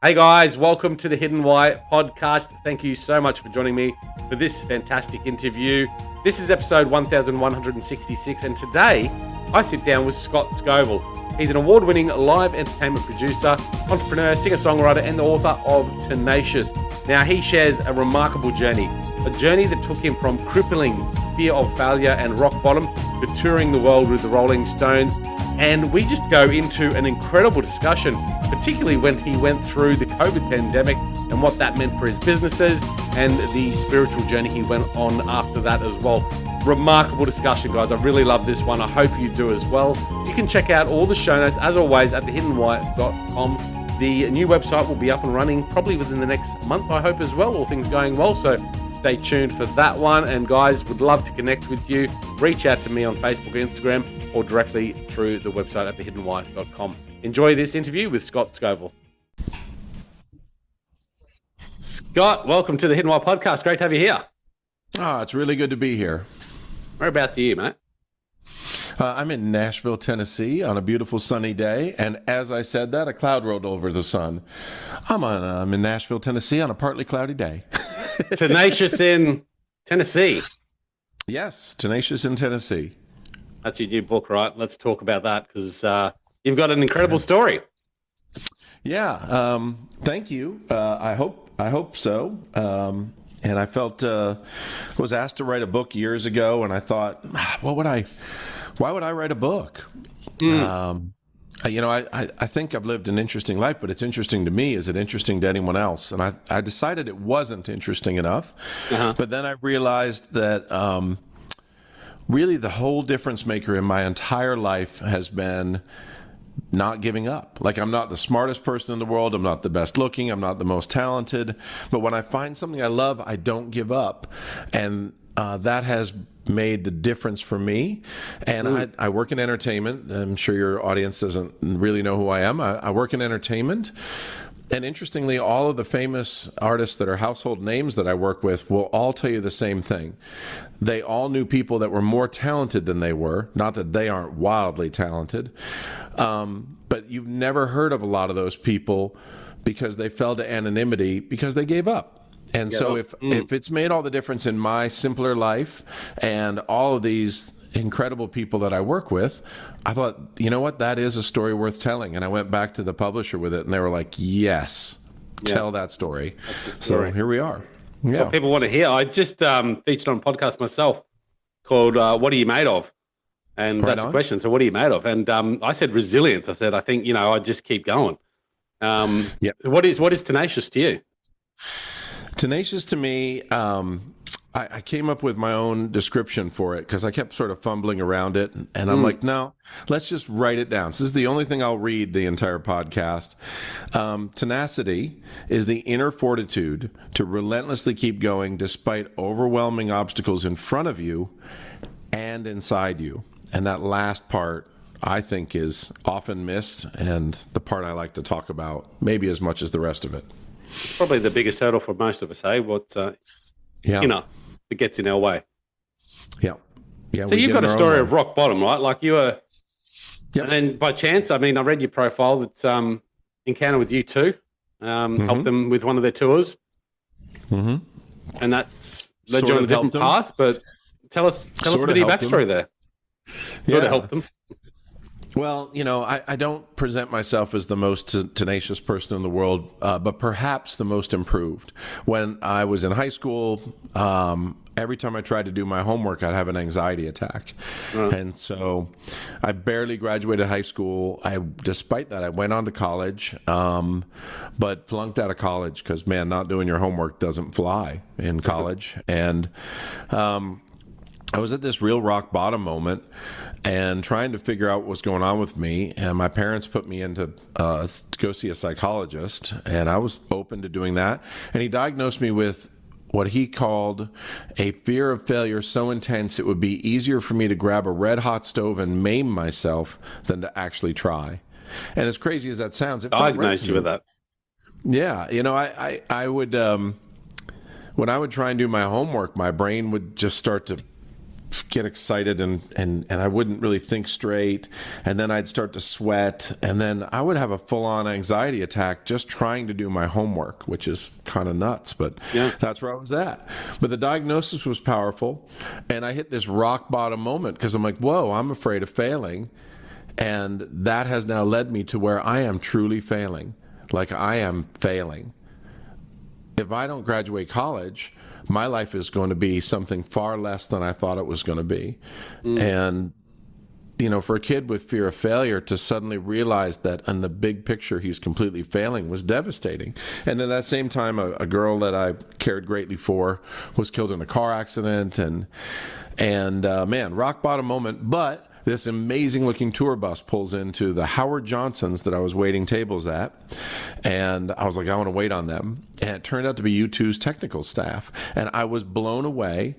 Hey guys, welcome to the Hidden Why podcast. Thank you so much for joining me for this fantastic interview. This is episode 1166, and today I sit down with Scott Scovill. He's an award-winning live entertainment producer, entrepreneur, singer-songwriter, and the author of Tenacious. Now, he shares a remarkable journey, a journey that took him from crippling fear of failure and rock bottom to touring the world with the Rolling Stones. And we just go into an incredible discussion, particularly when he went through the COVID pandemic and what that meant for his businesses and the spiritual journey he went on after that as well. Remarkable discussion, guys. I really love this one. I hope you do as well. You can check out all the show notes, as always, at thehiddenwhy.com. The new website will be up and running probably within the next month, I hope, as well, all things going well. So stay tuned for that one. And guys, would love to connect with you. Reach out to me on Facebook or Instagram, or directly through the website at thehiddenwhy.com. Enjoy this interview with Scott Scovill. Scott, welcome to the Hidden Why podcast. Great to have you here. It's really good to be here. Whereabouts are you, mate? I'm in Nashville, Tennessee on a beautiful sunny day. And as I said that, a cloud rolled over the sun. I'm in Nashville, Tennessee on a partly cloudy day. Tenacious in Tennessee. Yes, Tenacious in Tennessee. That's your new book, right? Let's talk about that, because you've got an incredible story. Yeah, thank you. I hope so. And I was asked to write a book years ago, and I thought, why would I write a book? I think I've lived an interesting life, but it's interesting to me. Is it interesting to anyone else? And I decided it wasn't interesting enough. But then I realized that really the whole difference maker in my entire life has been not giving up. Like, I'm not the smartest person in the world. I'm not the best looking. I'm not the most talented. But when I find something I love, I don't give up. And that has made the difference for me. And I work in entertainment. I'm sure your audience doesn't really know who I am. I work in entertainment. And interestingly, all of the famous artists that are household names that I work with will all tell you the same thing. They all knew people that were more talented than they were. Not that they aren't wildly talented. But you've never heard of a lot of those people because they fell to anonymity because they gave up. And so if it's made all the difference in my simpler life and all of these incredible people that I work with, I thought, you know what, that is a story worth telling. And I went back to the publisher with it, and they were like, yes, tell that story. So here we are. Yeah. What people want to hear. I just featured on a podcast myself called What Are You Made Of? And that's the question. So what are you made of? And I said resilience. I said, I think, I just keep going. What is Tenacious to you? Tenacious to me, I came up with my own description for it because I kept sort of fumbling around it. And I'm like, no, let's just write it down. So this is the only thing I'll read the entire podcast. Tenacity is the inner fortitude to relentlessly keep going despite overwhelming obstacles in front of you and inside you. And that last part, I think, is often missed, and the part I like to talk about maybe as much as the rest of it. It's probably the biggest hurdle for most of us, eh? It gets in our way. Yeah. So you've got a story of rock bottom, right? Like you were, and then by chance, I read your profile that Encounter with U2 helped them with one of their tours. And that's led you on a different path, but tell us a bit of your backstory there. Sort of helped them. Well, I don't present myself as the most tenacious person in the world, but perhaps the most improved. When I was in high school, every time I tried to do my homework, I'd have an anxiety attack. And so I barely graduated high school. Despite that, I went on to college, but flunked out of college because, man, not doing your homework doesn't fly in college. And I was at this real rock bottom moment and trying to figure out what was going on with me. And my parents put me in to go see a psychologist, and I was open to doing that. And he diagnosed me with what he called a fear of failure so intense it would be easier for me to grab a red hot stove and maim myself than to actually try. And as crazy as that sounds, it diagnosed you with that. Yeah. I would, when I would try and do my homework, my brain would just start to get excited and I wouldn't really think straight, and then I'd start to sweat, and then I would have a full-on anxiety attack just trying to do my homework, which is kind of nuts, but that's where I was at. But the diagnosis was powerful, and I hit this rock bottom moment because I'm like, whoa, I'm afraid of failing, and that has now led me to where I am truly failing. Like, I am failing. If I don't graduate college, my life is going to be something far less than I thought it was going to be. And, you know, for a kid with fear of failure to suddenly realize that in the big picture he's completely failing was devastating. And at that same time, a girl that I cared greatly for was killed in a car accident. And man, rock bottom moment. But this amazing looking tour bus pulls into the Howard Johnsons that I was waiting tables at. And I was like, I want to wait on them. And it turned out to be U2's technical staff. And I was blown away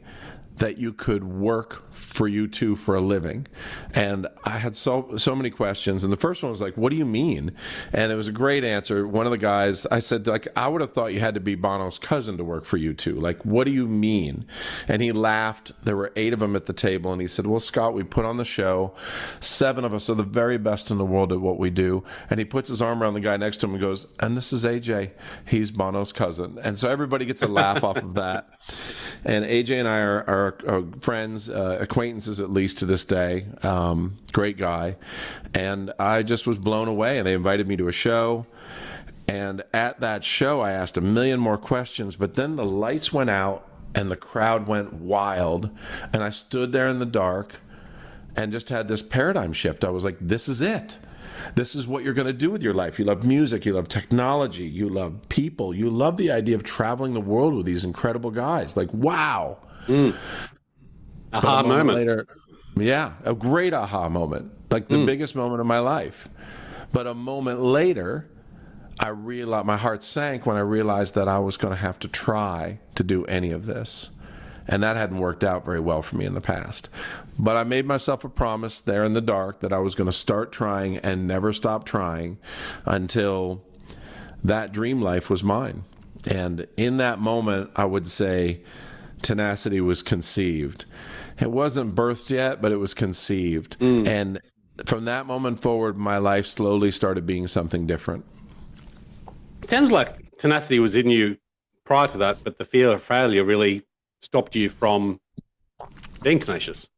that you could work for U2 for a living. And I had so many questions. And the first one was like, what do you mean? And it was a great answer. One of the guys, I said, like, I would have thought you had to be Bono's cousin to work for U2. Like, what do you mean? And he laughed. There were 8 of them at the table. And he said, well, Scott, we put on the show. 7 of us are the very best in the world at what we do. And he puts his arm around the guy next to him and goes, and this is AJ. He's Bono's cousin. And so everybody gets a laugh off of that. And AJ and I are friends, acquaintances at least to this day. Great guy. And I just was blown away. And they invited me to a show. And at that show, I asked a million more questions. But then the lights went out and the crowd went wild. And I stood there in the dark and just had this paradigm shift. I was like, this is it. This is what you're going to do with your life. You love music, you love technology, you love people, you love the idea of traveling the world with these incredible guys. Like, wow. Aha moment. Later, yeah, a great aha moment. Like the biggest moment of my life. But a moment later, I realized, my heart sank when I realized that I was going to have to try to do any of this. And that hadn't worked out very well for me in the past. But I made myself a promise there in the dark that I was going to start trying and never stop trying until that dream life was mine. And in that moment, I would say Tenacity was conceived. It wasn't birthed yet, but it was conceived. And from that moment forward, my life slowly started being something different. It sounds like Tenacity was in you prior to that, but the fear of failure really stopped you from being tenacious.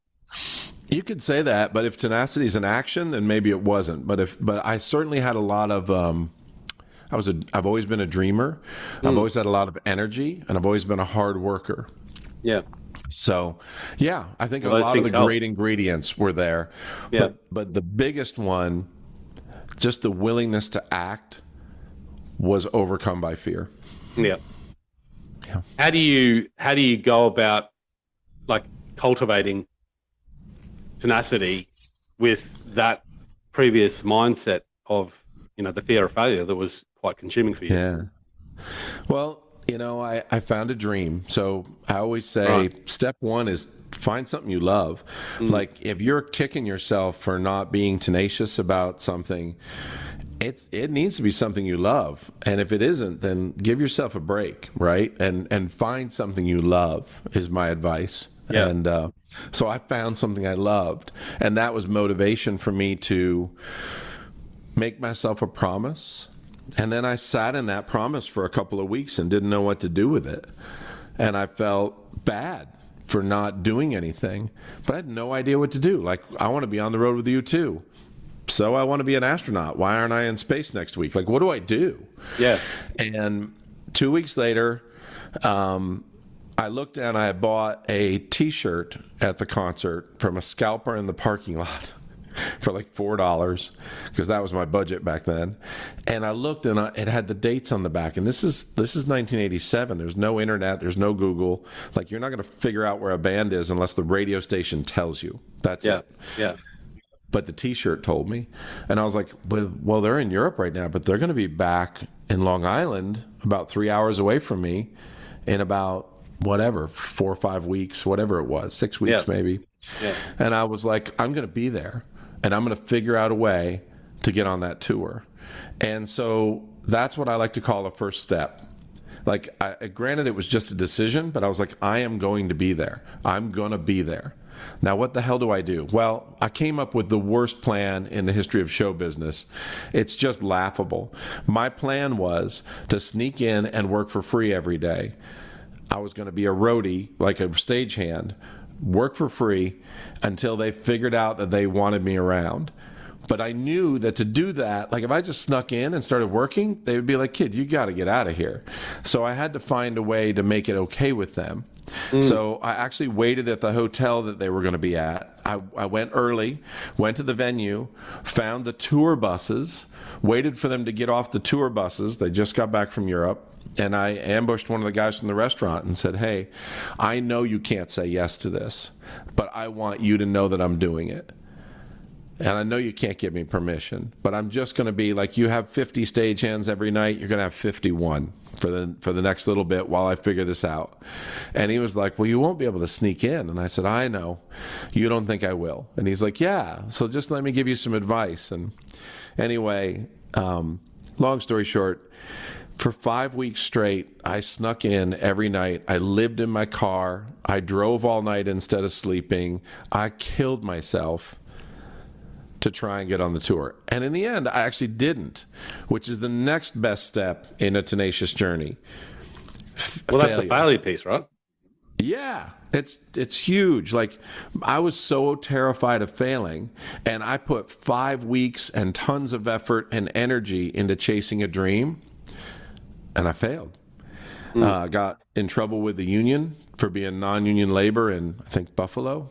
You could say that, but if tenacity is an action, then maybe it wasn't. But I certainly had a lot of I've always been a dreamer. I've always had a lot of energy, and I've always been a hard worker. Yeah. So, yeah, I think a lot of the great ingredients were there. Yeah. But the biggest one, just the willingness to act, was overcome by fear. Yeah. Yeah. How do you go about like cultivating tenacity with that previous mindset of, you know, the fear of failure that was quite consuming for you? Yeah. Well, you know, I found a dream. So I always say step 1 is find something you love. Like if you're kicking yourself for not being tenacious about something, it needs to be something you love. And if it isn't, then give yourself a break, right? And find something you love is my advice. Yeah. And so I found something I loved. And that was motivation for me to make myself a promise. And then I sat in that promise for a couple of weeks and didn't know what to do with it. And I felt bad for not doing anything. But I had no idea what to do. Like, I want to be on the road with you too. So I want to be an astronaut. Why aren't I in space next week? Like, what do I do? Yeah. And 2 weeks later, I looked and I bought a T-shirt at the concert from a scalper in the parking lot for like $4 because that was my budget back then. And I looked and it had the dates on the back. And this is 1987. There's no internet. There's no Google. Like, you're not going to figure out where a band is unless the radio station tells you. That's it. Yeah. But the T-shirt told me. And I was like, well, they're in Europe right now, but they're going to be back in Long Island about 3 hours away from me in about, 4 or 5 weeks, whatever it was, 6 weeks maybe. Yeah. And I was like, I'm going to be there, and I'm going to figure out a way to get on that tour. And so that's what I like to call a first step. Like, granted, it was just a decision, but I was like, I am going to be there. I'm going to be there. Now, what the hell do I do? Well, I came up with the worst plan in the history of show business. It's just laughable. My plan was to sneak in and work for free every day. I was going to be a roadie, like a stagehand, work for free until they figured out that they wanted me around. But I knew that to do that, like if I just snuck in and started working, they would be like, kid, you got to get out of here. So I had to find a way to make it okay with them. So I actually waited at the hotel that they were going to be at. I went early, went to the venue, found the tour buses, waited for them to get off the tour buses. They just got back from Europe. And I ambushed one of the guys from the restaurant and said, hey, I know you can't say yes to this, but I want you to know that I'm doing it. And I know you can't give me permission, but I'm just going to be like, you have 50 stagehands every night. You're going to have 51 for the next little bit while I figure this out. And he was like, well, you won't be able to sneak in. And I said, I know. You don't think I will. And he's like, yeah. So just let me give you some advice. And anyway, long story short, for 5 weeks straight, I snuck in every night. I lived in my car. I drove all night instead of sleeping. I killed myself to try and get on the tour. And in the end, I actually didn't, which is the next best step in a tenacious journey. Well, that's the failure piece, right? Yeah, it's huge. Like, I was so terrified of failing, and I put 5 weeks and tons of effort and energy into chasing a dream, and I failed. I got in trouble with the union for being non-union labor in, I think, Buffalo.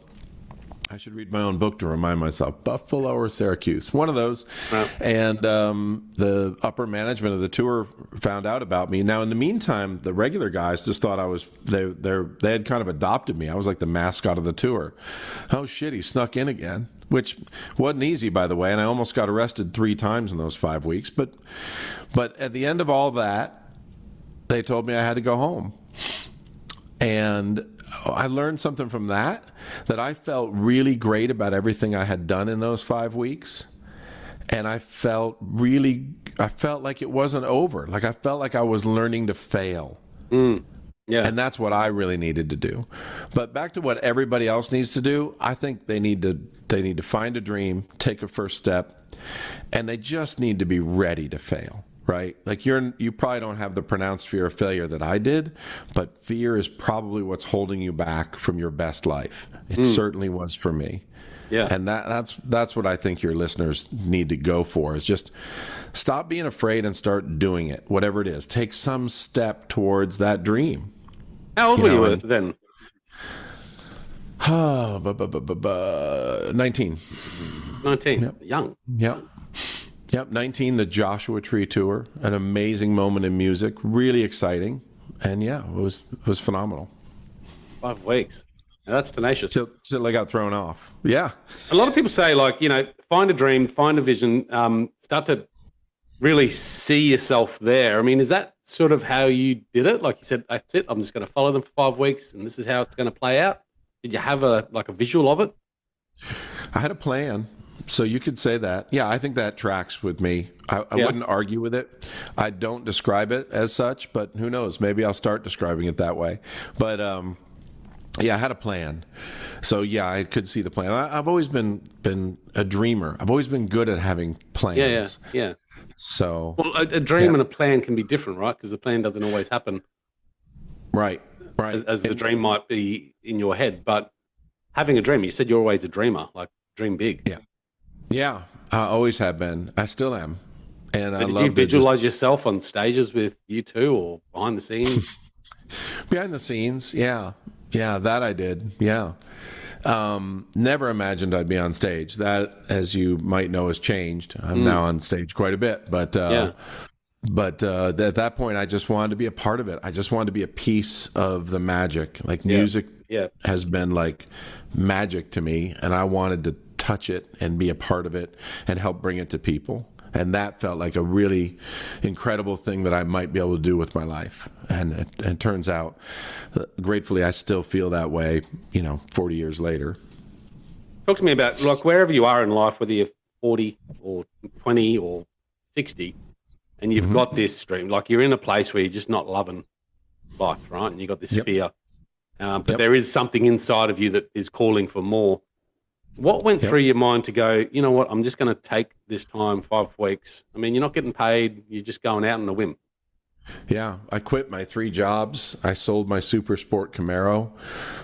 I should read my own book to remind myself. Buffalo or Syracuse, one of those. Wow. And the upper management of the tour found out about me. Now, in the meantime, the regular guys just thought they had kind of adopted me. I was like the mascot of the tour. Oh shit, he snuck in again, which wasn't easy, by the way. And I almost got arrested 3 times in those 5 weeks. But at the end of all that, they told me I had to go home. And I learned something from that I felt really great about everything I had done in those 5 weeks. And I felt like it wasn't over. Like I felt like I was learning to fail. Yeah. And that's what I really needed to do. But back to what everybody else needs to do, I think they need to find a dream, take a first step, and they just need to be ready to fail. Right? Like you probably don't have the pronounced fear of failure that I did, but fear is probably what's holding you back from your best life. It certainly was for me. Yeah. And that's what I think your listeners need to go for, is just stop being afraid and start doing it, whatever it is. Take some step towards that dream. How old were you then? 19. 19. Yep. Young. Yep. Yep, 19, the Joshua Tree Tour, an amazing moment in music, really exciting, and yeah, it was phenomenal. 5 weeks. Now that's tenacious. Till I got thrown off. Yeah. A lot of people say, like, find a dream, find a vision, start to really see yourself there. I mean, is that sort of how you did it? Like you said, that's it, I'm just going to follow them for 5 weeks, and this is how it's going to play out. Did you have a visual of it? I had a plan. So you could say that. Yeah, I think that tracks with me. I wouldn't argue with it. I don't describe it as such, but who knows? Maybe I'll start describing it that way. But yeah, I had a plan. So yeah, I could see the plan. I've always been a dreamer. I've always been good at having plans. Yeah. So well, a dream and a plan can be different, right? Because the plan doesn't always happen. Right. As the dream might be in your head, but having a dream, you said you're always a dreamer. Like, dream big. Yeah. Yeah, I always have been. I still am. And I love. Did you visualize yourself on stages with U2 or behind the scenes? Behind the scenes, yeah, that I did. Yeah, never imagined I'd be on stage. That, as you might know, has changed. I'm now on stage quite a bit, but at that point, I just wanted to be a part of it. I just wanted to be a piece of the magic. Like music has been like magic to me, and I wanted to touch it and be a part of it and help bring it to people. And that felt like a really incredible thing that I might be able to do with my life. And it turns out, gratefully, I still feel that way, 40 years later. Talk to me about, like, wherever you are in life, whether you're 40 or 20 or 60, and you've got this dream, like you're in a place where you're just not loving life, right? And you've got this fear. but there is something inside of you that is calling for more. What went through your mind to go, you know what, I'm just going to take this time, 5 weeks. I mean, you're not getting paid. You're just going out on a whim. Yeah, I quit my 3 jobs. I sold my Super Sport Camaro.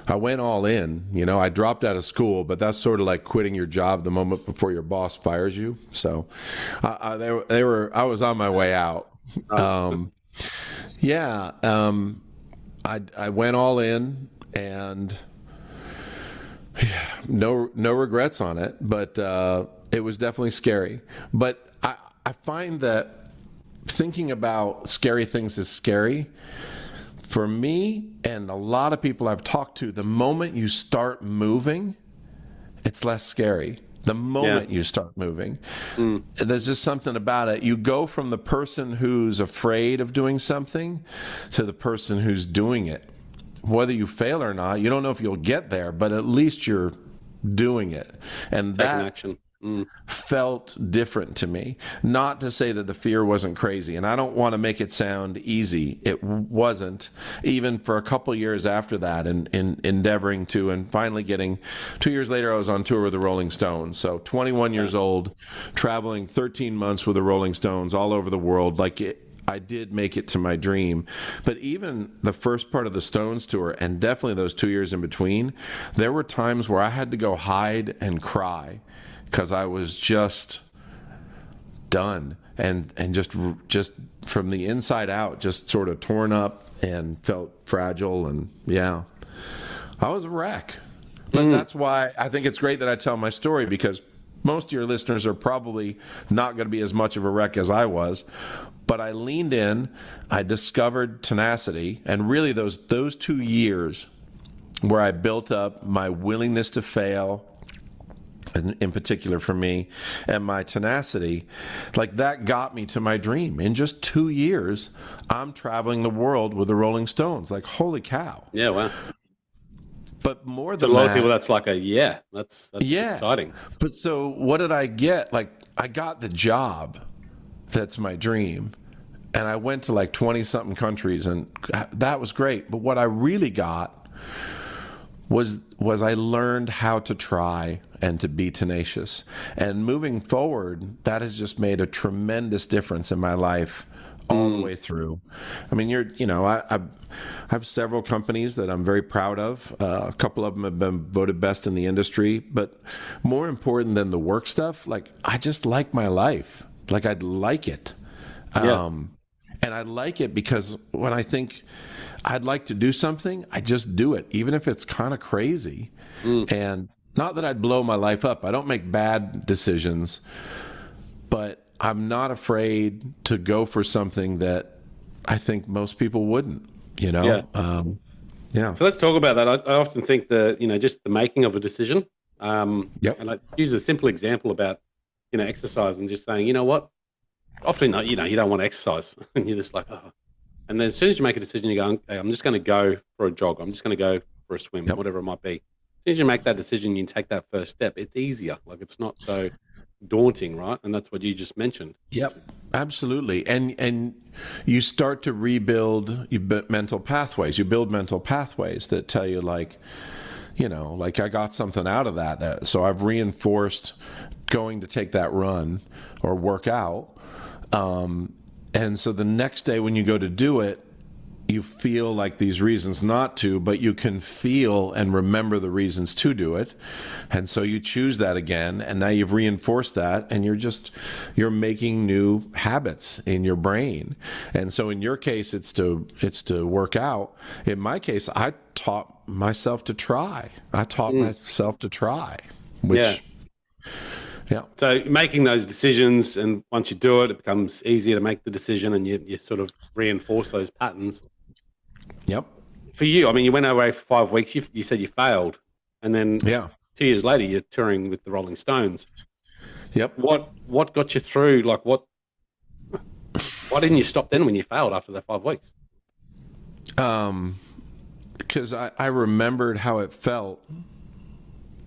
I went all in. I dropped out of school, but that's sort of like quitting your job the moment before your boss fires you. So I was on my way out. I went all in, and no regrets on it, but it was definitely scary. But I find that thinking about scary things is scary. For me and a lot of people I've talked to, the moment you start moving, it's less scary. The moment you start moving, there's just something about it. You go from the person who's afraid of doing something to the person who's doing it. Whether you fail or not, you don't know if you'll get there, but at least you're doing it. And Taking that action. Felt different to me. Not to say that the fear wasn't crazy, and I don't want to make it sound easy. It wasn't, even for a couple years after that, and endeavoring to, and finally getting, 2 years later, I was on tour with the Rolling Stones. So 21 years old, traveling 13 months with the Rolling Stones all over the world. I did make it to my dream. But even the first part of the Stones tour, and definitely those 2 years in between, there were times where I had to go hide and cry, because I was just done and just from the inside out, just sort of torn up and felt fragile. And I was a wreck. But that's why I think it's great that I tell my story, because most of your listeners are probably not going to be as much of a wreck as I was. But I leaned in, I discovered tenacity, and really those 2 years where I built up my willingness to fail, in particular for me, and my tenacity, that got me to my dream. In just 2 years, I'm traveling the world with the Rolling Stones. Holy cow. Yeah, wow. But more than a lot that, of people, that's that's exciting. But so what did I get? I got the job. That's my dream. And I went to 20-something countries, and that was great. But what I really got was I learned how to try and to be tenacious. And moving forward, that has just made a tremendous difference in my life all the way through. I mean, I have several companies that I'm very proud of. A couple of them have been voted best in the industry. But more important than the work stuff, I just like my life. I'd like it. And I like it because when I think I'd like to do something, I just do it, even if it's kind of crazy. And not that I'd blow my life up. I don't make bad decisions, but I'm not afraid to go for something that I think most people wouldn't, So let's talk about that. I often think just the making of a decision. And I use a simple example about, exercise, and just saying, you know what? Often, you don't want to exercise, and you're just oh. And then as soon as you make a decision, you go, okay, I'm just going to go for a jog. I'm just going to go for a swim, whatever it might be. As soon as you make that decision, you take that first step. It's easier. It's not so daunting, right? And that's what you just mentioned. Yep, absolutely. And you start to rebuild mental pathways. You build mental pathways that tell you, I got something out of that. So I've reinforced going to take that run or work out. And so the next day when you go to do it, you feel like these reasons not to, but you can feel and remember the reasons to do it. And so you choose that again, and now you've reinforced that, and you're making new habits in your brain. And so in your case, it's to work out. In my case, I taught myself to try. Which yeah. So making those decisions, and once you do it, it becomes easier to make the decision, and you sort of reinforce those patterns. Yep. For you, I mean, you went away for 5 weeks. You said you failed, and then 2 years later, you're touring with the Rolling Stones. Yep. What got you through? Why didn't you stop then when you failed after that 5 weeks? Because I remembered how it felt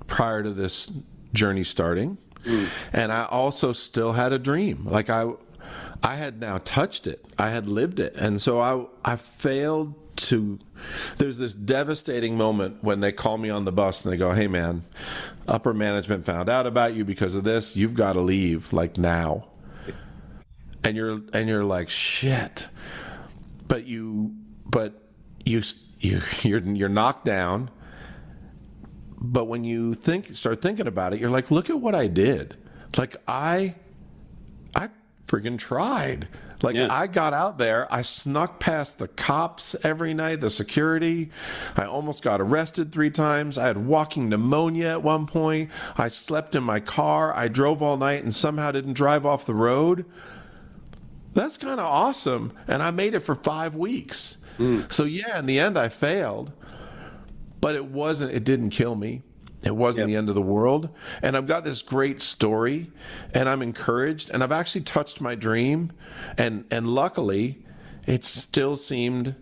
prior to this journey starting. And I also still had a dream. I had now touched it. I had lived it. And so I failed to. There's this devastating moment when they call me on the bus and they go, "Hey man, upper management found out about you because of this. You've got to leave like now." And you're like, "Shit." But you're knocked down. But when you start thinking about it, you're like, "Look at what I did. Like I freaking tried. Like I got out there, I snuck past the cops every night, the security. I almost got arrested 3 times. I had walking pneumonia at one point. I slept in my car. I drove all night and somehow didn't drive off the road. That's kind of awesome. And I made it for 5 weeks. So yeah, in the end I failed, but it didn't kill me. It wasn't the end of the world. And I've got this great story and I'm encouraged and I've actually touched my dream. And luckily it still seemed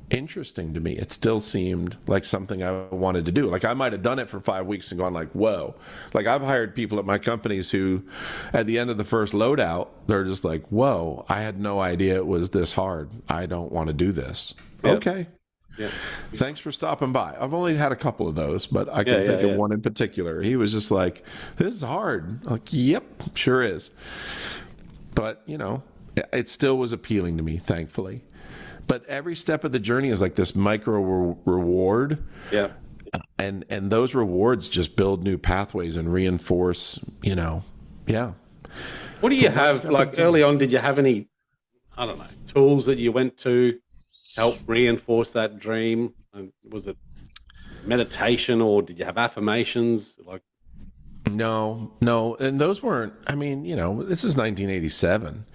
interesting to me. It still seemed like something I wanted to do. Like I might have done it for 5 weeks and gone like, whoa. Like I've hired people at my companies who at the end of the first loadout, they're just like, whoa, I had no idea it was this hard. I don't want to do this. Yep. Okay. Yeah. Thanks for stopping by. I've only had a couple of those, but I can think of one in particular. He was just like, this is hard. I'm like, yep, sure is. But, it still was appealing to me, thankfully. But every step of the journey is like this micro reward. Yeah. And those rewards just build new pathways and reinforce, yeah. What do you have, like early on, did you have any, I don't know, tools that you went to help reinforce that dream? Was it meditation or did you have affirmations? Like, no, and those weren't. I mean, this is 1987.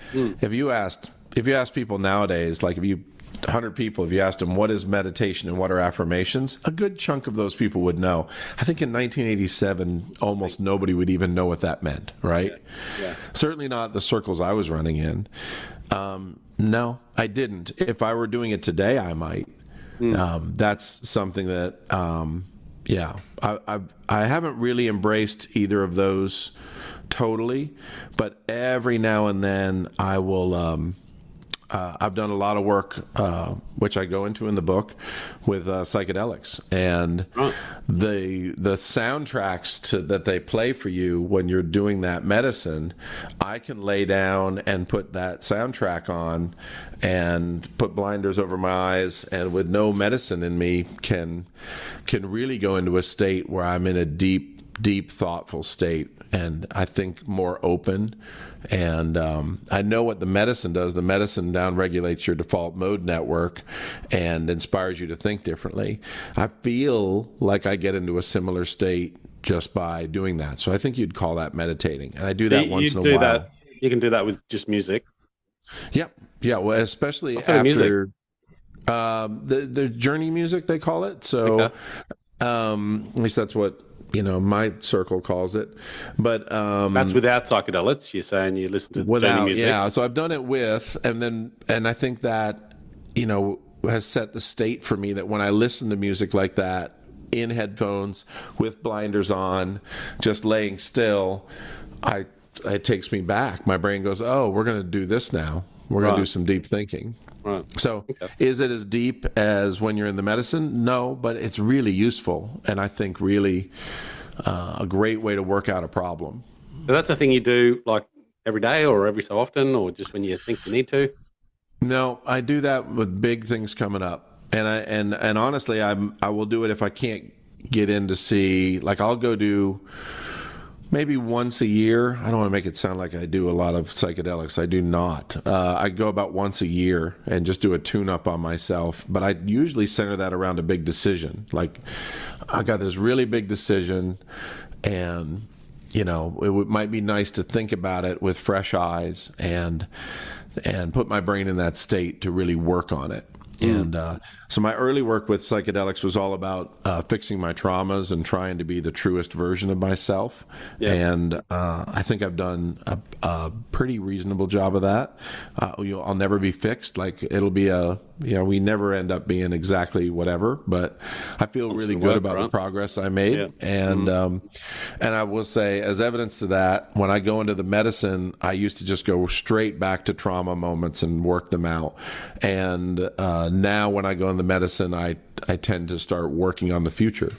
If you asked people nowadays, like 100 people, if you asked them what is meditation and what are affirmations, a good chunk of those people would know. I think in 1987, almost nobody would even know what that meant, right? Yeah. Certainly not the circles I was running in. No, I didn't. If I were doing it today, I might. That's something that, I haven't really embraced either of those totally, but every now and then I will. I've done a lot of work, which I go into in the book, with psychedelics, and the soundtracks that they play for you when you're doing that medicine. I can lay down and put that soundtrack on, and put blinders over my eyes, and with no medicine in me, can really go into a state where I'm in a deep, thoughtful state, and I think more open. And I know what the medicine does. The medicine downregulates your default mode network and inspires you to think differently. I feel like I get into a similar state just by doing that. So I think you'd call that meditating. And I do that once in a while. You can do that with just music. Yep. Yeah. Well, especially after the journey music, they call it. So at least that's what my circle calls it, but that's without psychedelics. You're saying you listen to journey music. Yeah, so I've done it with, and I think that has set the state for me that when I listen to music like that in headphones with blinders on, just laying still, it takes me back. My brain goes, "Oh, we're going to do this now. We're going to do some deep thinking." Right. So is it as deep as when you're in the medicine? No, but it's really useful. And I think really a great way to work out a problem. So that's a thing you do like every day or every so often, or just when you think you need to? No, I do that with big things coming up. And honestly, I will do it if I can't get in to see, like I'll go do maybe once a year. I don't want to make it sound like I do a lot of psychedelics. I do not. I go about once a year and just do a tune-up on myself. But I usually center that around a big decision. Like, I got this really big decision, and, it might be nice to think about it with fresh eyes and put my brain in that state to really work on it. And so my early work with psychedelics was all about fixing my traumas and trying to be the truest version of myself. Yeah. And I think I've done a pretty reasonable job of that. I'll never be fixed. Like it'll be a we never end up being exactly whatever, but I feel really good about the progress I made. Yeah. And I will say, as evidence to that, when I go into the medicine, I used to just go straight back to trauma moments and work them out. And now when I go into medicine, I tend to start working on the future.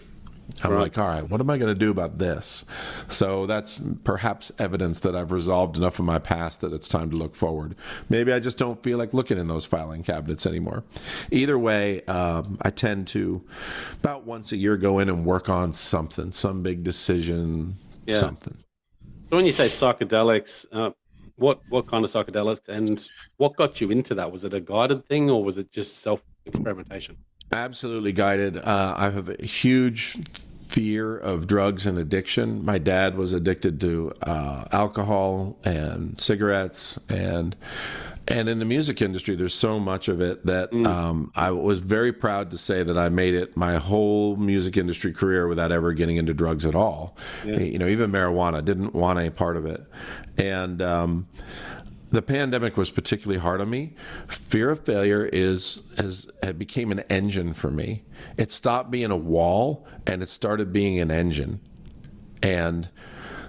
I'm like, all right, what am I going to do about this? So that's perhaps evidence that I've resolved enough of my past that it's time to look forward. Maybe I just don't feel like looking in those filing cabinets anymore. Either way, I tend to about once a year go in and work on something, some big decision, something. So when you say psychedelics, what kind of psychedelics and what got you into that? Was it a guided thing or was it just self-experimentation? Absolutely guided. I have a huge fear of drugs and addiction. My dad was addicted to alcohol and cigarettes, and in the music industry, there's so much of it that I was very proud to say that I made it my whole music industry career without ever getting into drugs at all. Yeah. Even marijuana, didn't want any part of it. And the pandemic was particularly hard on me. Fear of failure it became an engine for me. It stopped being a wall and it started being an engine. And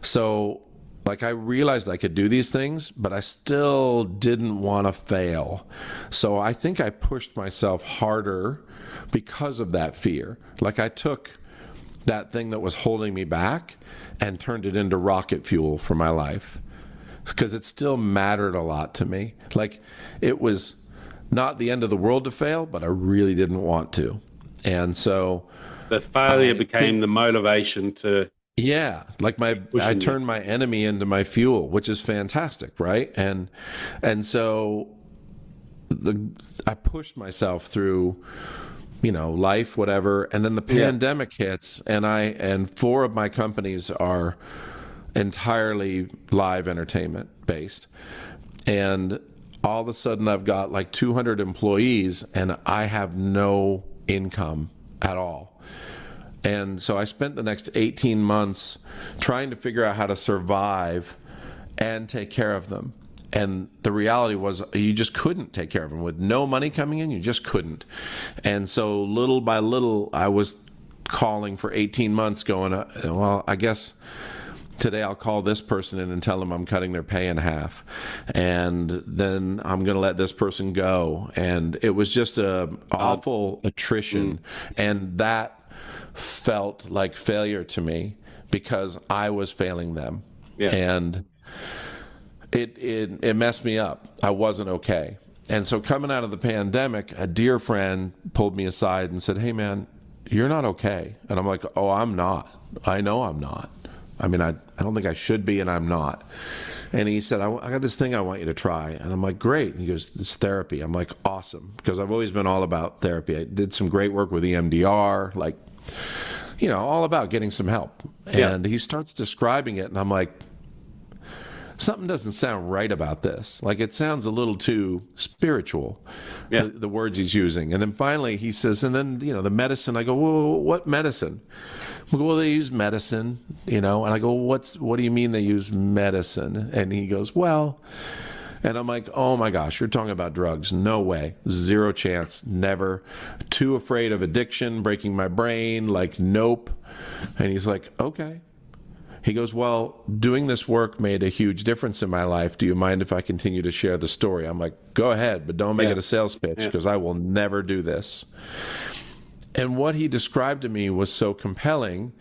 so I realized I could do these things, but I still didn't want to fail. So I think I pushed myself harder because of that fear. I took that thing that was holding me back and turned it into rocket fuel for my life. Because it still mattered a lot to me. It was not the end of the world to fail, but I really didn't want to. And so the failure became the motivation to... Yeah, I turned my enemy into my fuel, which is fantastic, right? And so I pushed myself through, life, whatever. And then the pandemic hits, and 4 of my companies are entirely live entertainment based, and all of a sudden I've got 200 employees and I have no income at all. And so I spent the next 18 months trying to figure out how to survive and take care of them. And the reality was you just couldn't take care of them with no money coming in. You just couldn't. And so little by little I was calling for 18 months going, well, I guess today I'll call this person in and tell them I'm cutting their pay in half. And then I'm going to let this person go. And it was just an awful attrition. And that felt like failure to me because I was failing them. Yeah. And it messed me up. I wasn't okay. And so coming out of the pandemic, a dear friend pulled me aside and said, hey, man, you're not okay. And I'm like, oh, I'm not. I know I'm not. I mean, I don't think I should be, and I'm not. And he said, I got this thing I want you to try. And I'm like, great. And he goes, it's therapy. I'm like, awesome. Because I've always been all about therapy. I did some great work with EMDR, all about getting some help. And he starts describing it, and I'm like, something doesn't sound right about this. It sounds a little too spiritual, the words he's using. And then finally he says, and then, the medicine. I go, well, what medicine? Well, they use medicine, and I go, what do you mean they use medicine? And he goes, well, and I'm like, oh my gosh, you're talking about drugs. No way. Zero chance. Never. Too afraid of addiction, breaking my brain. Nope. And he's like, okay. He goes, well, doing this work made a huge difference in my life. Do you mind if I continue to share the story? I'm like, go ahead, but don't make it a sales pitch because I will never do this. And what he described to me was so compelling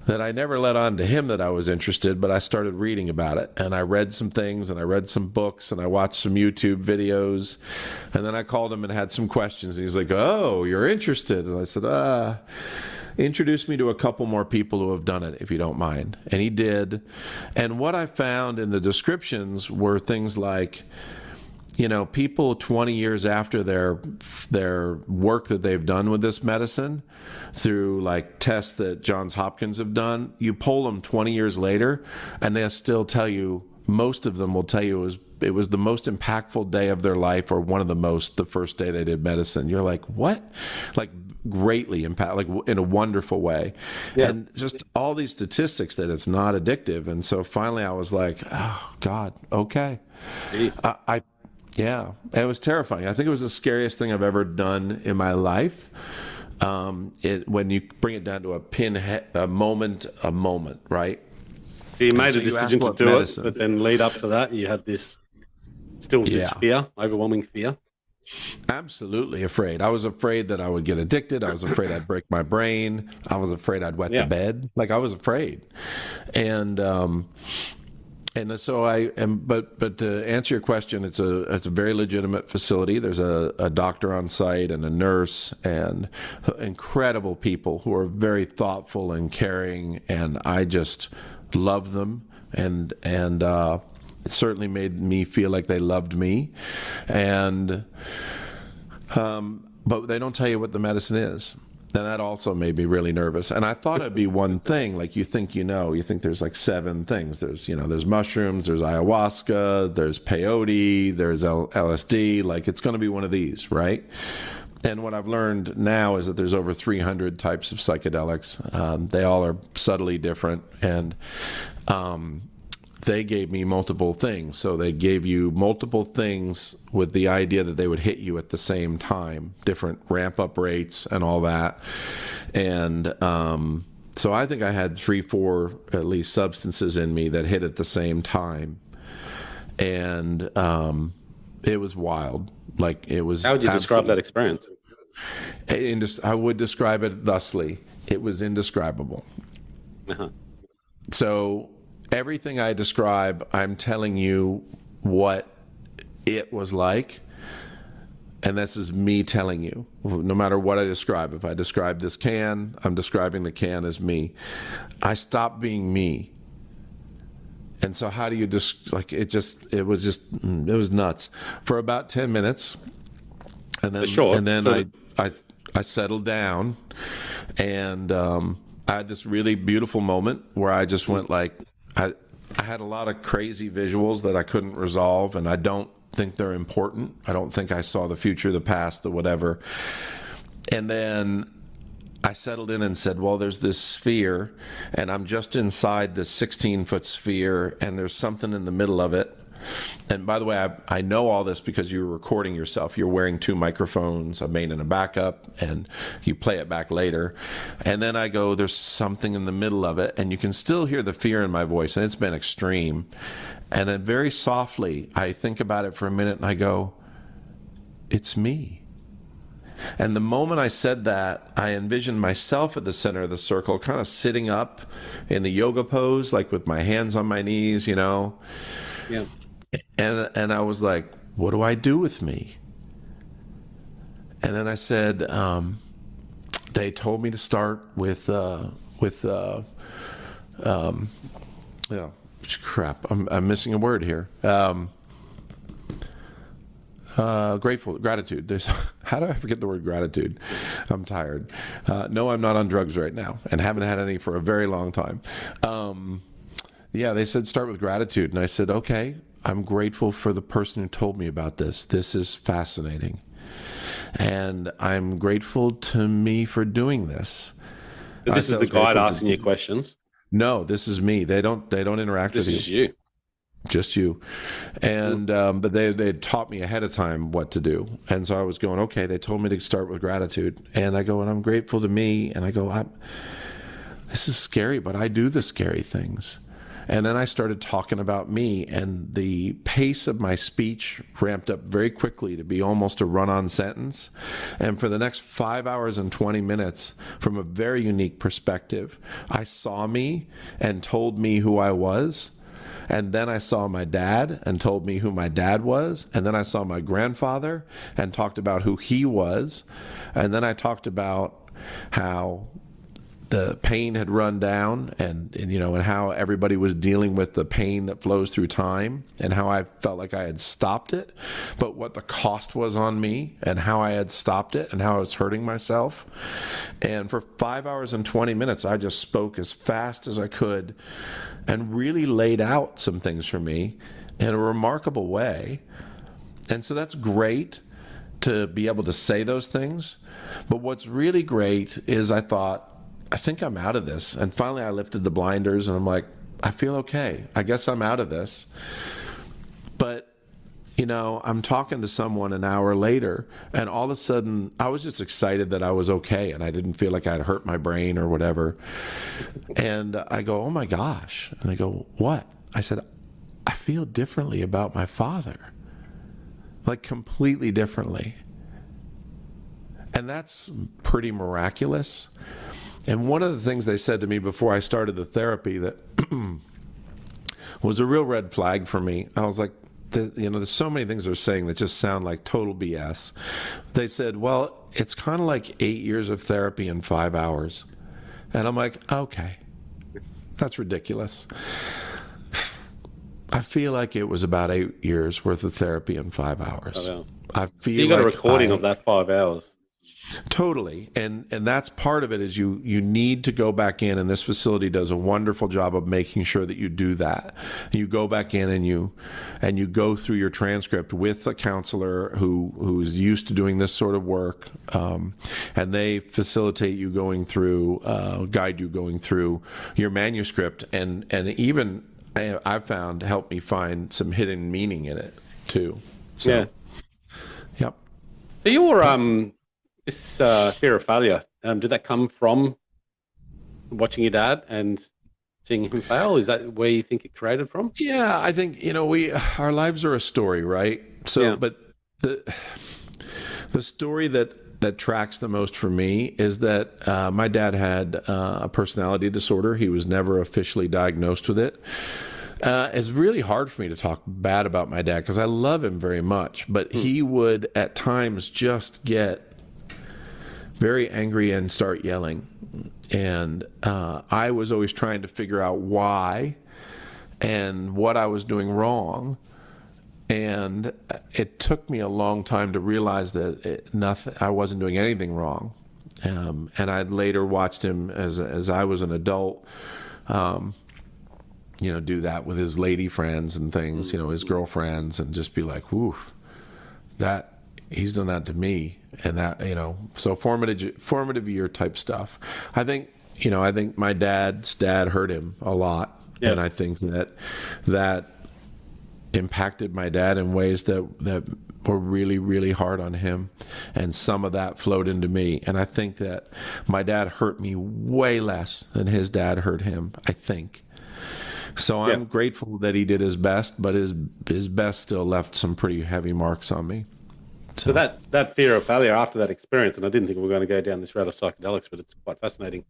that I never let on to him that I was interested, but I started reading about it. And I read some things, and I read some books, and I watched some YouTube videos. And then I called him and had some questions. And he's like, oh, you're interested. And I said, introduce me to a couple more people who have done it, if you don't mind. And he did. And what I found in the descriptions were things like, people 20 years after their work that they've done with this medicine through tests that Johns Hopkins have done, you poll them 20 years later and they'll still tell you, most of them will tell you it was the most impactful day of their life, or one of the first day they did medicine. You're like, what? Greatly impact, in a wonderful way. Yeah. And just all these statistics that it's not addictive. And so finally I was like, oh God, okay. Yeah, it was terrifying. I think it was the scariest thing I've ever done in my life. When you bring it down to a moment, right? So you made so a you asked decision to what do medicine. it, but then lead up to that, you had this Yeah, fear, overwhelming fear. absolutely afraid. I was afraid that I would get addicted. I was afraid I'd break my brain. I was afraid I'd wet the Yeah. bed. Like I was afraid, and so I am. But to answer your question, it's a very legitimate facility. There's a doctor on site and a nurse and incredible people who are very thoughtful and caring, and I just love them. And it certainly made me feel like they loved me, and but they don't tell you what the medicine is. And that also made me really nervous. And I thought it'd be one thing, like you think there's like 7 things. There's mushrooms, there's ayahuasca, there's peyote, there's LSD. Like it's going to be one of these, right? And what I've learned now is that there's over 300 types of psychedelics. They all are subtly different, and they gave me multiple things. So they gave you multiple things with the idea that they would hit you at the same time, different ramp up rates and all that. And so I think I had 3-4 at least substances in me that hit at the same time. And it was wild. Like it was. How would you describe that experience? I would describe it thusly. It was indescribable. Uh-huh. So everything I describe, I'm telling you what it was like. And this is me telling you, no matter what I describe. If I describe this can, I'm describing the can as me. I stopped being me. And so how do you it was nuts for about 10 minutes. And then I settled down, and I had this really beautiful moment where I just went like, I had a lot of crazy visuals that I couldn't resolve, and I don't think they're important. I don't think I saw the future, the past, the whatever. And then I settled in and said, well, there's this sphere, and I'm just inside this 16-foot sphere, and there's something in the middle of it. And by the way, I know all this because you're recording yourself. You're wearing 2 microphones, a main and a backup, and you play it back later. And then I go, there's something in the middle of it, and you can still hear the fear in my voice, and it's been extreme. And then very softly, I think about it for a minute, and I go, it's me. And the moment I said that, I envisioned myself at the center of the circle, kind of sitting up in the yoga pose, like with my hands on my knees, Yeah. And I was like, what do I do with me? And then I said, they told me to start with crap. I'm missing a word here. Gratitude. How do I forget the word gratitude? I'm tired. No, I'm not on drugs right now, and haven't had any for a very long time. They said start with gratitude, and I said, okay, I'm grateful for the person who told me about this. This is fascinating, and I'm grateful to me for doing this. This is the guide asking you questions. No, this is me. They don't interact with you. This is you. Just you. And but they taught me ahead of time what to do. And so I was going, okay, they told me to start with gratitude. And I go, and I'm grateful to me. And I go, this is scary, but I do the scary things. And then I started talking about me, and the pace of my speech ramped up very quickly to be almost a run-on sentence. And for the next 5 hours and 20 minutes, from a very unique perspective, I saw me and told me who I was. And then I saw my dad and told me who my dad was. And then I saw my grandfather and talked about who he was. And then I talked about how the pain had run down, and how everybody was dealing with the pain that flows through time, and how I felt like I had stopped it, but what the cost was on me, and how I had stopped it, and how I was hurting myself. And for 5 hours and 20 minutes, I just spoke as fast as I could and really laid out some things for me in a remarkable way. And so that's great to be able to say those things. But what's really great is I think I'm out of this. And finally I lifted the blinders, and I'm like, I feel okay. I guess I'm out of this. But I'm talking to someone an hour later, and all of a sudden, I was just excited that I was okay, and I didn't feel like I'd hurt my brain or whatever. And I go, oh my gosh. And they go, what? I said, I feel differently about my father, like completely differently. And that's pretty miraculous. And one of the things they said to me before I started the therapy that was a real red flag for me, I was like, there's so many things they're saying that just sound like total BS. They said, well, it's kind of like 8 years of therapy in 5 hours. And I'm like, okay, that's ridiculous. I feel like it was about 8 years worth of therapy in 5 hours. Oh, wow. I feel so you got like a recording of that 5 hours. Totally. And that's part of it is you need to go back in, and this facility does a wonderful job of making sure that you do that. You go back in and you go through your transcript with a counselor who is used to doing this sort of work, and they facilitate you going through, guide you going through your manuscript, and even I've found help me find some hidden meaning in it too. So, yeah. Yep. So your this fear of failure, did that come from watching your dad and seeing him fail? Is that where you think it created from? Yeah, I think our lives are a story, right? So, yeah. But the story that tracks the most for me is that my dad had a personality disorder. He was never officially diagnosed with it. It's really hard for me to talk bad about my dad because I love him very much, but he would at times just get very angry and start yelling. And I was always trying to figure out why and what I was doing wrong. And it took me a long time to realize that I wasn't doing anything wrong. And I later watched him as I was an adult, do that with his lady friends and things, his girlfriends, and just be like, "Woof, he's done that to me." And that, so formative year type stuff. I think my dad's dad hurt him a lot. Yeah. And I think that impacted my dad in ways that were really, really hard on him. And some of that flowed into me. And I think that my dad hurt me way less than his dad hurt him, I think. So I'm grateful that he did his best, but his best still left some pretty heavy marks on me. So that fear of failure after that experience, and I didn't think we were going to go down this route of psychedelics, but it's quite fascinating.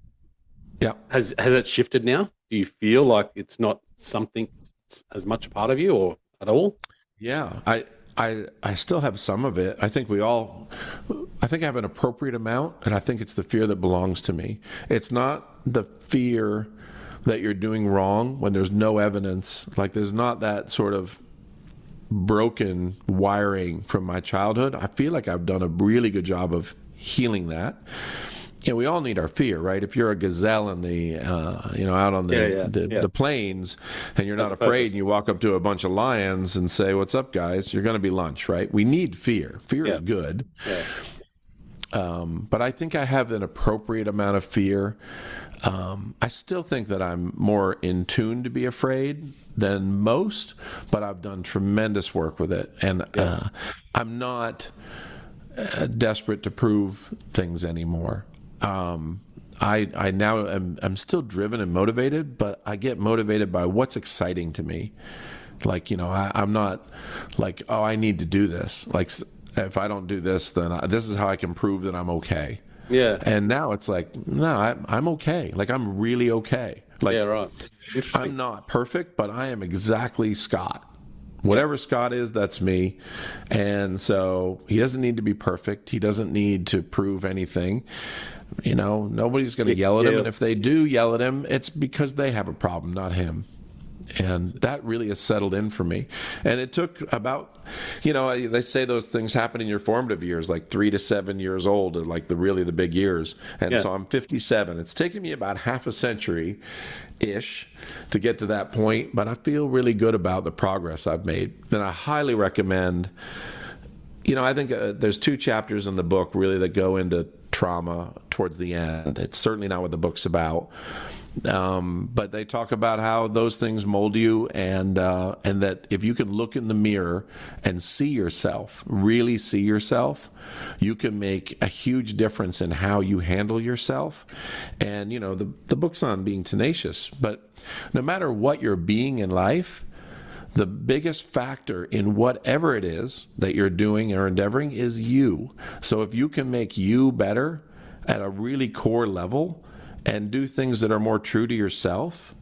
Yeah. Has it shifted now? Do you feel like it's not something as much a part of you or at all? Yeah. I still have some of it. I think I have an appropriate amount, and I think it's the fear that belongs to me. It's not the fear that you're doing wrong when there's no evidence. Like there's not that sort of broken wiring from my childhood. I feel like I've done a really good job of healing that. We all need our fear, right? If you're a gazelle in the, out on the plains, and you're not afraid, and you walk up to a bunch of lions and say, "What's up, guys?" You're going to be lunch, right? We need fear. Fear is good. Yeah. But I think I have an appropriate amount of fear. I still think that I'm more in tune to be afraid than most, but I've done tremendous work with it. And I'm not desperate to prove things anymore. I now I'm still driven and motivated, but I get motivated by what's exciting to me. Like, I'm not like, oh, I need to do this. Like, if I don't do this, then this is how I can prove that I'm okay. Yeah. And now it's like, no, I'm okay. Like, I'm really okay. Like, right. I'm not perfect, but I am exactly Scott. Whatever Scott is, that's me. And so he doesn't need to be perfect. He doesn't need to prove anything. Nobody's going to yell at him. And if they do yell at him, it's because they have a problem, not him. And that really has settled in for me. And it took about, they say those things happen in your formative years, like 3 to 7 years old, are like the big years. And so I'm 57. It's taken me about half a century-ish to get to that point, but I feel really good about the progress I've made. And I highly recommend, I think there's 2 chapters in the book really that go into trauma towards the end. It's certainly not what the book's about. But they talk about how those things mold you, and that if you can look in the mirror and see yourself, really see yourself, you can make a huge difference in how you handle yourself. And the book's on being tenacious, but no matter what you're being in life, the biggest factor in whatever it is that you're doing or endeavoring is you. So if you can make you better at a really core level and do things that are more true to yourself,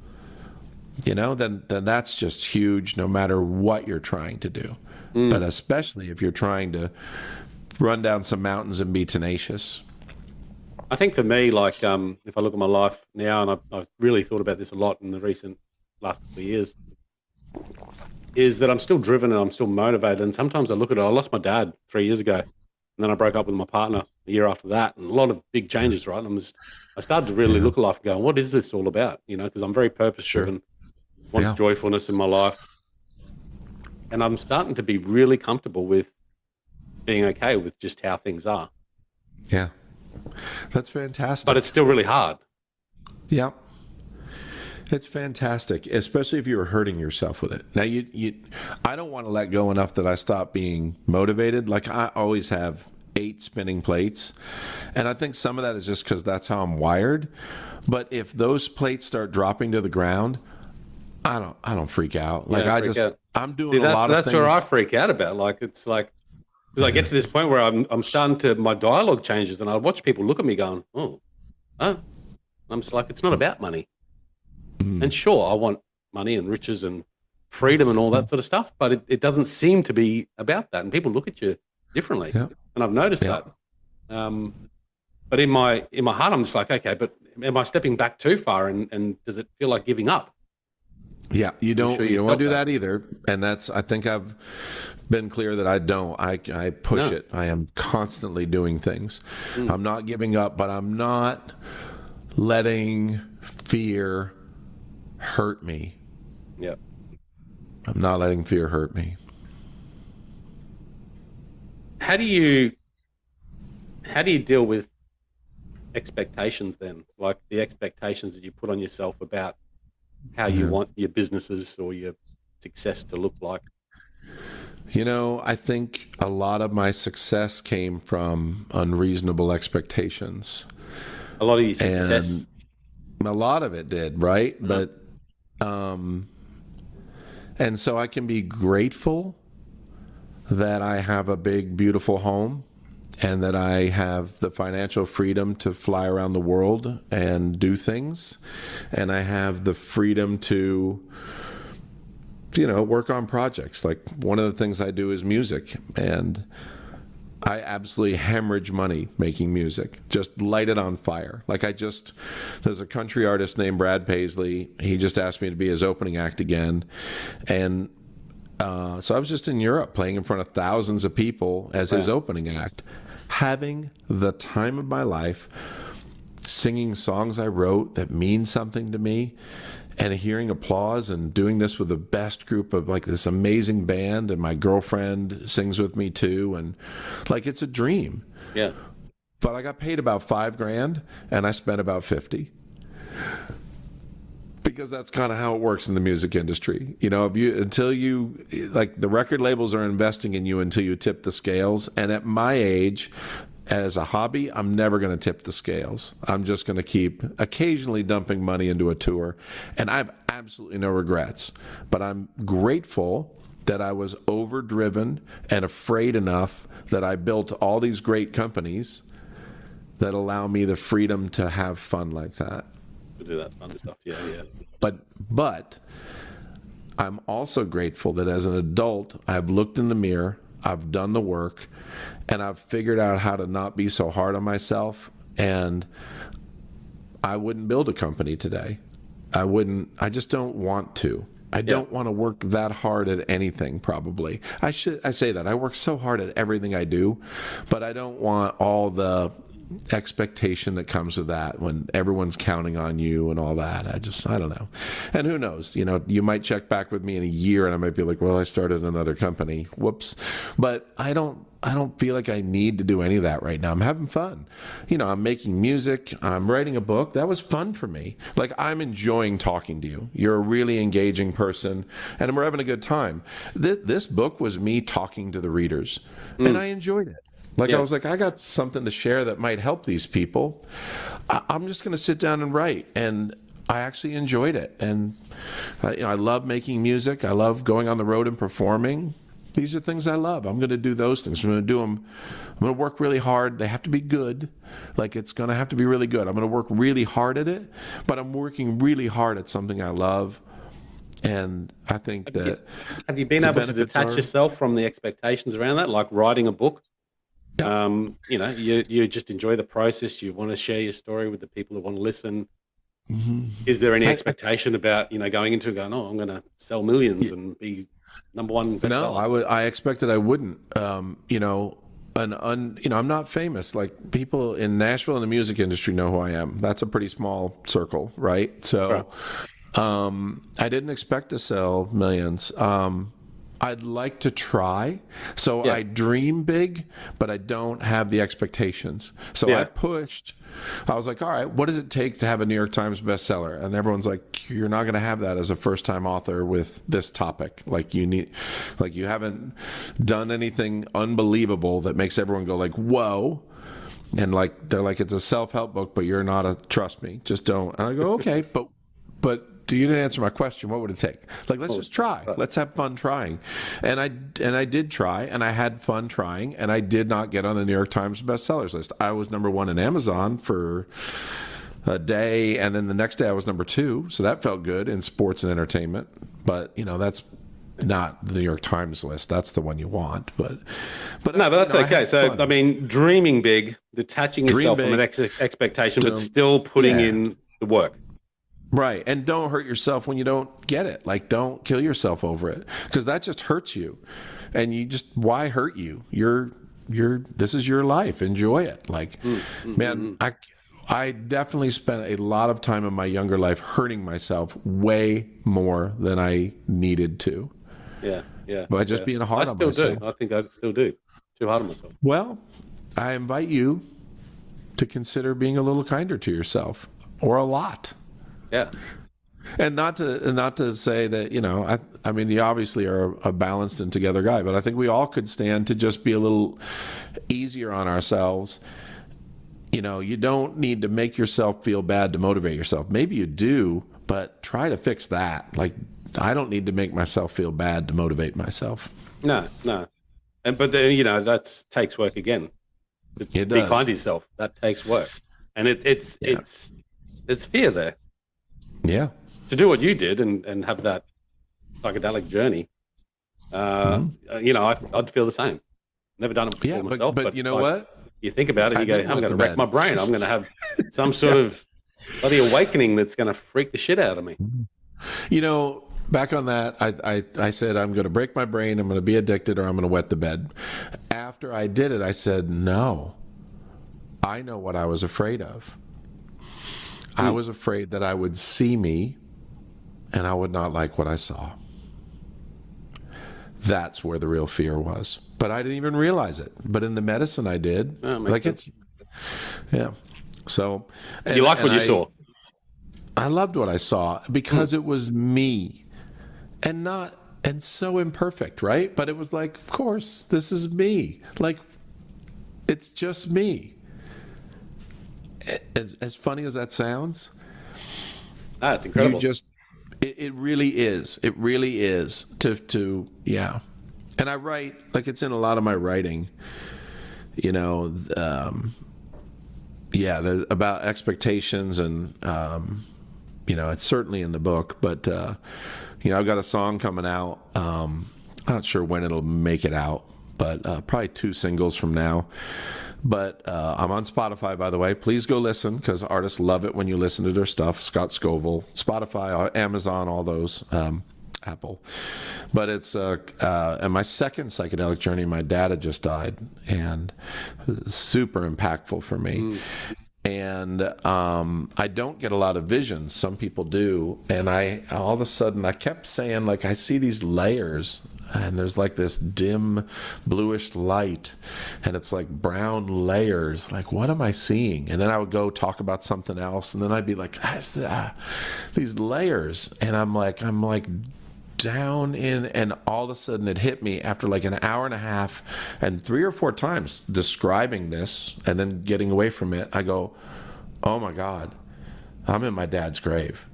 then that's just huge no matter what you're trying to do. But especially if you're trying to run down some mountains and be tenacious. I think for me, like, if I look at my life now, and I've really thought about this a lot in the last couple of years, is that I'm still driven and I'm still motivated. And sometimes I look at it, I lost my dad 3 years ago, and then I broke up with my partner a year after that, and a lot of big changes, right? I started to really look at life and go, what is this all about? Because I'm very purpose-driven, want joyfulness in my life. And I'm starting to be really comfortable with being okay with just how things are. Yeah. That's fantastic. But it's still really hard. Yeah. It's fantastic, especially if you're hurting yourself with it. Now, I don't want to let go enough that I stop being motivated. Like, I always have 8 spinning plates, and I think some of that is just because that's how I'm wired. But if those plates start dropping to the ground, I don't freak out. Like, I'm doing a lot of things. That's where I freak out about. Like, it's like, because I get to this point where I'm starting to, my dialogue changes, and I watch people look at me going, oh. I'm just like, it's not about money. And sure, I want money and riches and freedom and all that sort of stuff, but it doesn't seem to be about that. And people look at you differently. Yeah. And I've noticed that. But in my heart, I'm just like, okay, but am I stepping back too far? And does it feel like giving up? Yeah, you don't want to do that either. And I think I've been clear that I don't. I push it. I am constantly doing things. I'm not giving up, but I'm not letting fear hurt me. Yeah. I'm not letting fear hurt me. How do you deal with expectations then? Like the expectations that you put on yourself about how you want your businesses or your success to look like? I think a lot of my success came from unreasonable expectations. A lot of your success? And a lot of it did, right? But and so I can be grateful that I have a big, beautiful home and that I have the financial freedom to fly around the world and do things. And I have the freedom to, work on projects. Like, one of the things I do is music, and I absolutely hemorrhage money making music, just light it on fire. Like, there's a country artist named Brad Paisley. He just asked me to be his opening act again. And so I was just in Europe playing in front of thousands of people as his opening act, having the time of my life, singing songs I wrote that mean something to me, and hearing applause, and doing this with the best group of, like, this amazing band, and my girlfriend sings with me too, and like, it's a dream. Yeah. But I got paid about $5,000 and I spent about 50. Because that's kind of how it works in the music industry. Until you, like, the record labels are investing in you until you tip the scales. And at my age, as a hobby, I'm never going to tip the scales. I'm just going to keep occasionally dumping money into a tour. And I have absolutely no regrets. But I'm grateful that I was overdriven and afraid enough that I built all these great companies that allow me the freedom to have fun like that. To do that fun stuff, yeah. But I'm also grateful that as an adult, I've looked in the mirror, I've done the work, and I've figured out how to not be so hard on myself. And I wouldn't build a company today. I just don't want to. I don't want to work that hard at anything, probably. I say that. I work so hard at everything I do, but I don't want all the expectation that comes with that when everyone's counting on you and all that. I don't know. And who knows? You know, you might check back with me in a year and I might be like, well, I started another company. Whoops. But I don't feel like I need to do any of that right now. I'm having fun. You know, I'm making music. I'm writing a book. That was fun for me. Like, I'm enjoying talking to you. You're a really engaging person, and we're having a good time. This book was me talking to the readers, and I enjoyed it. Like, I was like, I got something to share that might help these people. I'm just going to sit down and write. And I actually enjoyed it. And I love making music. I love going on the road and performing. These are things I love. I'm going to do those things. I'm going to do them. I'm going to work really hard. They have to be good. Like, it's going to have to be really good. I'm going to work really hard at it, but I'm working really hard at something I love. And I think have you been able to detach yourself from the expectations around that, like writing a book? Yeah. You know, you just enjoy the process. You want to share your story with the people who want to listen. Mm-hmm. Is there any expectation about, you know, going into it going, oh, I'm going to sell millions and be number one bestseller? No, I expected I wouldn't. You know, you know, I'm not famous. Like, people in Nashville in the music industry know who I am. That's a pretty small circle, right? So, I didn't expect to sell millions. I'd like to try. So I dream big, but I don't have the expectations. So I pushed. I was like, all right, what does it take to have a New York Times bestseller? And everyone's like, you're not going to have that as a first-time author with this topic. Like, you haven't done anything unbelievable that makes everyone go like, whoa. And like, they're like, it's a self-help book, but you're not trust me, just don't. And I go, okay, but you didn't answer my question. What would it take? Like, let's just try. Let's have fun trying. And I did try, and I had fun trying, and I did not get on the New York Times bestsellers list. I was number one in Amazon for a day, and then the next day I was number two. So that felt good in sports and entertainment. But, you know, that's not the New York Times list. That's the one you want. But that's okay. So, I mean, dreaming big, detaching yourself from an expectation, but still putting in the work. Right. And don't hurt yourself when you don't get it. Like, don't kill yourself over it, because that just hurts you. And why hurt you? This is your life. Enjoy it. Like, man, I definitely spent a lot of time in my younger life hurting myself way more than I needed to. Yeah. By just being hard on myself. I still do. I think I still do. Too hard on myself. Well, I invite you to consider being a little kinder to yourself, or a lot. Yeah. And not to say that, you know, I mean, you obviously are a balanced and together guy, but I think we all could stand to just be a little easier on ourselves. You know, you don't need to make yourself feel bad to motivate yourself. Maybe you do, but try to fix that. Like, I don't need to make myself feel bad to motivate myself. No. But then, you know, that takes work again. It does. Be kind to yourself. That takes work. And it's fear there. Yeah. To do what you did and have that psychedelic journey, you know, I'd feel the same. Never done it before myself. But you know what? You think about it, you go, I'm going to wreck my brain. I'm going to have some sort of bloody awakening that's going to freak the shit out of me. You know, back on that, I said, I'm going to break my brain. I'm going to be addicted, or I'm going to wet the bed. After I did it, I said, no, I know what I was afraid of. I was afraid that I would see me and I would not like what I saw. That's where the real fear was. But I didn't even realize it. But in the medicine I did. Like, it's, So. You liked what you saw? I loved what I saw because it was me and so imperfect, right? But it was like, of course, this is me. Like, it's just me. As funny as that sounds, it's incredible. It really is. It really is. And I write, like, it's in a lot of my writing. You know, there's about expectations, and you know, it's certainly in the book. But you know, I've got a song coming out. I'm not sure when it'll make it out, but probably 2 singles from now. But I'm on Spotify, by the way. Please go listen, because artists love it when you listen to their stuff. Scott Scovill, Spotify, Amazon, all those. Apple. But it's and my second psychedelic journey, my dad had just died, and super impactful for me. And I don't get a lot of visions. Some people do. And I all of a sudden I kept saying, like, I see these layers, and there's like this dim bluish light, and it's like brown layers. Like, what am I seeing? And then I would go talk about something else, and then I'd be like, these layers. And I'm like down in, and all of a sudden it hit me after like an hour and a half and 3 or 4 times describing this and then getting away from it. I go, oh my God, I'm in my dad's grave.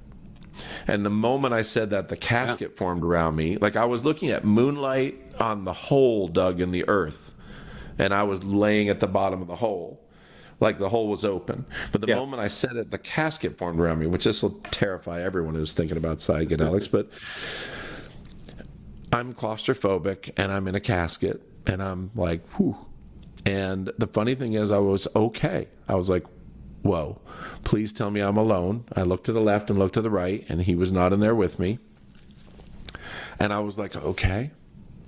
And the moment I said that, the casket formed around me. Like, I was looking at moonlight on the hole dug in the earth, and I was laying at the bottom of the hole. Like, the hole was open. But the moment I said it, the casket formed around me, which this will terrify everyone who's thinking about psychedelics. But I'm claustrophobic, and I'm in a casket, and I'm like, whew. And the funny thing is, I was okay. I was like, whoa, please tell me I'm alone. I looked to the left and looked to the right, and he was not in there with me. And I was like, okay,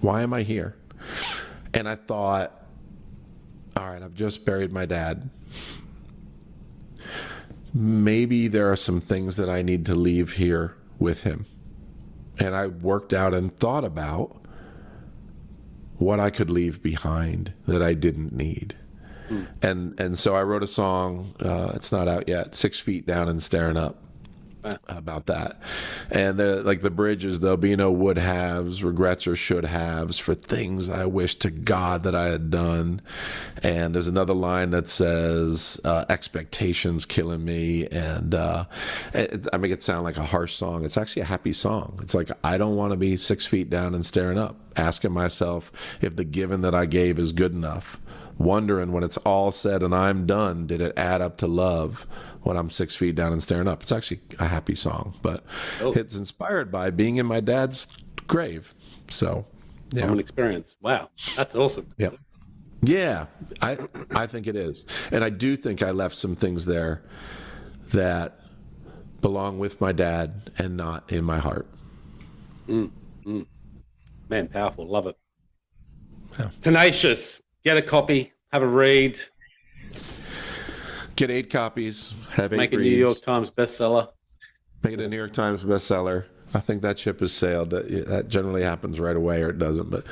why am I here? And I thought, all right, I've just buried my dad. Maybe there are some things that I need to leave here with him. And I worked out and thought about what I could leave behind that I didn't need. And so I wrote a song, it's not out yet, 6 Feet Down and Staring Up, about that. And like the bridge is, there'll be no would haves, regrets or should haves for things I wish to God that I had done. And there's another line that says, expectations killing me. And I make it sound like a harsh song. It's actually a happy song. It's like, I don't want to be 6 feet down and staring up, asking myself if the given that I gave is good enough. Wondering when it's all said and I'm done, did it add up to love when I'm 6 feet down and staring up? It's actually a happy song, but it's inspired by being in my dad's grave. So, yeah. Common experience. Wow, that's awesome. Yeah. Yeah, I think it is. And I do think I left some things there that belong with my dad and not in my heart. Man, powerful. Love it. Yeah. Tenacious. Get a copy, have a read. Get 8 copies, have 8 Make a reads. New York Times bestseller. Make it a New York Times bestseller. I think that ship has sailed. That generally happens right away, or it doesn't. But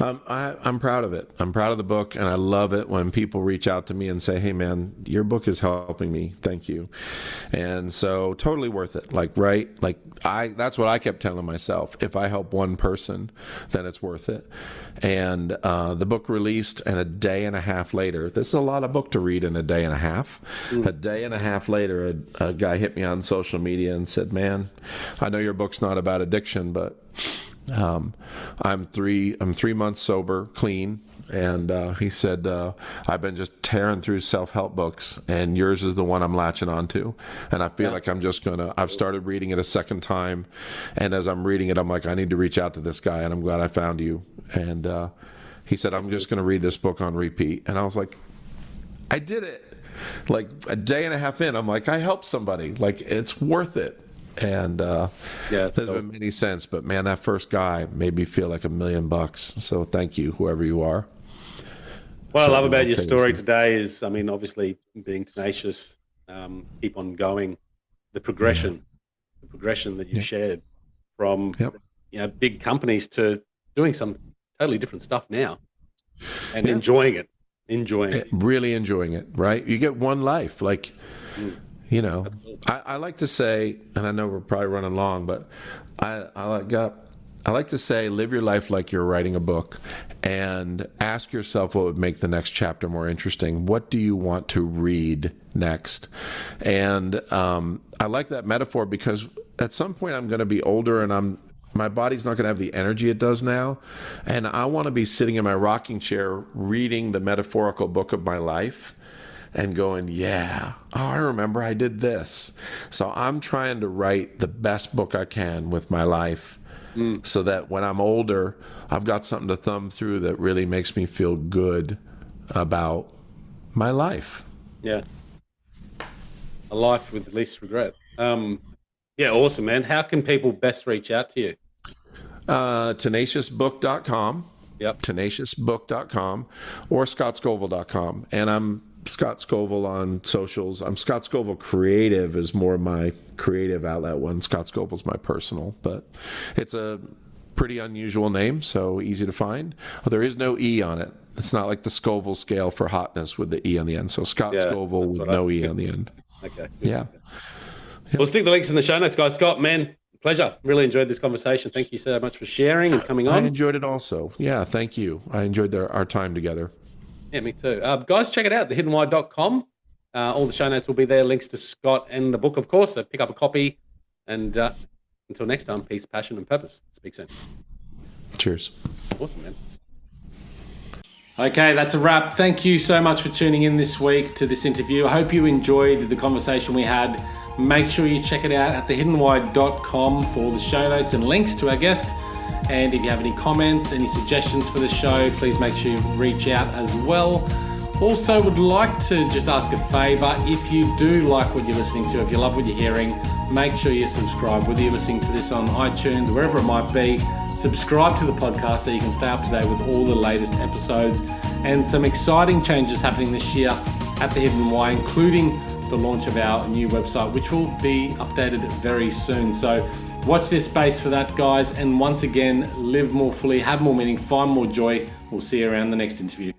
I'm proud of it. I'm proud of the book, and I love it when people reach out to me and say, hey, man, your book is helping me. Thank you. And so totally worth it. Like, right? Like, that's what I kept telling myself. If I help one person, then it's worth it. And the book released, and a day and a half later, this is a lot of book to read in a day and a half. A day and a half later, a guy hit me on social media and said, man, I know your book's not about addiction, but I'm 3 months sober, clean. And he said, I've been just tearing through self-help books, and yours is the one I'm latching onto. And I feel like I've started reading it a second time. And as I'm reading it, I'm like, I need to reach out to this guy, and I'm glad I found you. And he said, I'm just going to read this book on repeat. And I was like, I did it. Like a day and a half in, I'm like, I helped somebody. Like, it's worth it. And there's been many since, but man, that first guy made me feel like $1 million. So thank you, whoever you are. What I love about your story today is, I mean, obviously being tenacious, keep on going, the progression that you shared from big companies to doing some totally different stuff now, and enjoying it. Really enjoying it, right? You get one life, like. You know, cool. I like to say, and I know we're probably running long, but I like to say, live your life like you're writing a book, and ask yourself what would make the next chapter more interesting. What do you want to read next? And I like that metaphor because at some point I'm going to be older, and my body's not going to have the energy it does now, and I want to be sitting in my rocking chair reading the metaphorical book of my life. And going, I remember I did this. So I'm trying to write the best book I can with my life so that when I'm older, I've got something to thumb through that really makes me feel good about my life. Yeah. A life with least regret. Awesome, man. How can people best reach out to you? tenaciousbook.com. Yep. tenaciousbook.com or scottscovill.com. And I'm Scott Scovill on socials. I'm Scott Scovill Creative is more my creative outlet one. Scott Scovill's my personal, but it's a pretty unusual name, so easy to find. There is no E on it. It's not like the Scoville scale for hotness with the E on the end. So Scott Scovill with no E on the end. Okay. Yeah. We'll stick the links in the show notes, guys. Scott, man, pleasure. Really enjoyed this conversation. Thank you so much for sharing and coming on. I enjoyed it also. Yeah, thank you. I enjoyed our time together. Yeah, me too. Guys, check it out, thehiddenwhy.com. All the show notes will be there, links to Scott and the book, of course. So pick up a copy. And until next time, peace, passion, and purpose. Speak soon. Cheers. Awesome, man. Okay, that's a wrap. Thank you so much for tuning in this week to this interview. I hope you enjoyed the conversation we had. Make sure you check it out at thehiddenwhy.com for all the show notes and links to our guest. And if you have any comments, any suggestions for the show, please make sure you reach out as well. Also, would like to just ask a favor. If you do like what you're listening to, if you love what you're hearing, make sure you subscribe, whether you're listening to this on iTunes, wherever it might be. Subscribe to the podcast so you can stay up to date with all the latest episodes and some exciting changes happening this year at The Hidden Why, including the launch of our new website, which will be updated very soon. So watch this space for that, guys. And once again, live more fully, have more meaning, find more joy. We'll see you around the next interview.